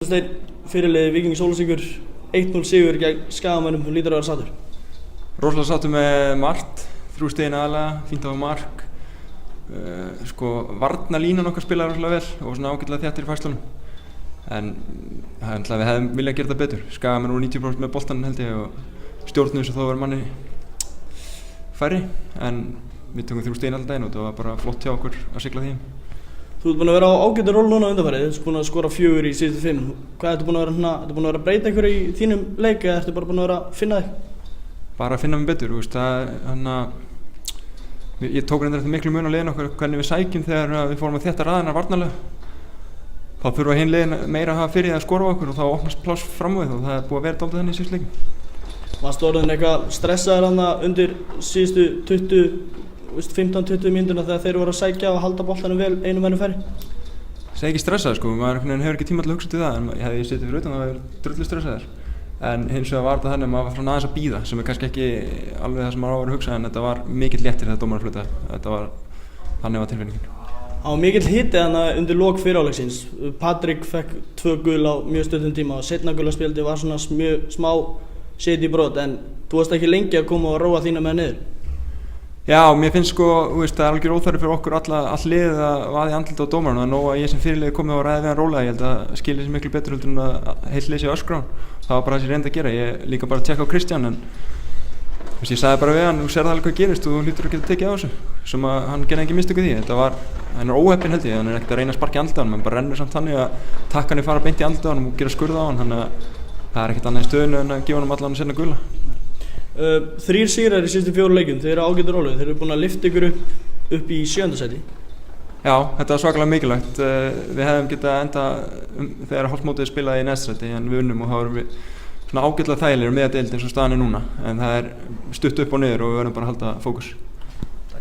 Steinn, fyrirliði Víkings Ólafsvíkur, 1-0 sigur gegn Skagamönnum, þú lítur að vera sáttur. Rosalega sáttur með margt, 3 stigin aðalega, fínt á mark. Varnarlínan okkar spilaði rosalega vel og svona ágætlega þéttir í fæslunum. En við hefðum viljað gera þetta betur. Skagamenn voru 90% með boltann held ég og stjórnuðu þess að þá var manni færri. En við tökum 3 stigin alltaf daginn og það var bara flott hjá okkur að sigla því. Þú ert búinn að vera á ágætu ról núna undanfarið, þú ert búinn að skora 4 í síðustu 5. Hvað ertu búinn að vera ertu búinn að vera að breyta einhverju í þínum leik eða ertu bara búinn að vera að finna þig? Bara að finna mig betur, ég tók reyndar eftir miklu mun á liðinu okkar hvernig við sækjum þegar við fórum að þétta raðina varnarlega. Þá þurfa hin liðin meira að hafa fyrir að skora á okkur og þá opnast pláss fram á við og það er búið að vera dálítið þannig í síðustu leikjum. Varstu orðinn eitthvað stressaður þarna undir síðustu 15-20 mínúturna þegar þeir voru að sækja og halda boltanum vel einum menn færri? Ég ekki stressaður sko, maður hefur ekki tíma til að hugsa til það en hefði ég setið fyrir utan þá hefur drullu stressaður. En hins vegar var þetta þannig að maður var svona aðeins að bíða sem er kannski ekki alveg það sem maður á að vera að hugsa en þetta var mikill léttir þegar dómarinn flautaði. Þannig var tilfinningin. Það var mikill hiti þarna undir lok fyrrhálfleiksins. Patrik fekk 2 gul á mjög stuttum tíma og seinna gulaspjaldið var svona smá shady brot en þú varst ekki lengi að koma og róa þína með niður. Já, mér finnst það er algjör óþarfi fyrir okkur all liðið að vaða í andlitið á dómaranum. Það er nóg að ég sem fyrirliði komið og ræði við hann rólega. Ég held að skilja sér miklu betur heldur en að heilt lið sé öskra á hann. Það var bara það sem ég reyndi að gera. Ég líka bara að tjekka á Kristján en ég sagði bara við hann, þú sér það alveg hvað gerist og þú hlýtur að geta tekið á þessu. Sem að hann gerði engin mistök í því. Hann er óheppinn held ég, hann er ekkert að reyna að sparka í andlitið á hann, hann bara rennur samt þannig að takkanir fara beint í andlitið á hann og gera skurð á hann, þannig að það er ekkert annað í stöðinu en að gefa honum allan seinna gula. 3 sigrar í síðustu 4 leikjum, þeir eru ágætu róleg, þeir eru búin að lyfta ykkur upp í 7. sæti. Já, þetta var svakalega mikilvægt. Við hefðum getað enda þegar hálfmótið spilaði í neðsta sæti en við unnum og þá erum við svona ágætlega þægilegir með að deildi eins og staðan er núna en það er stutt upp og niður og við verðum bara að halda fókus.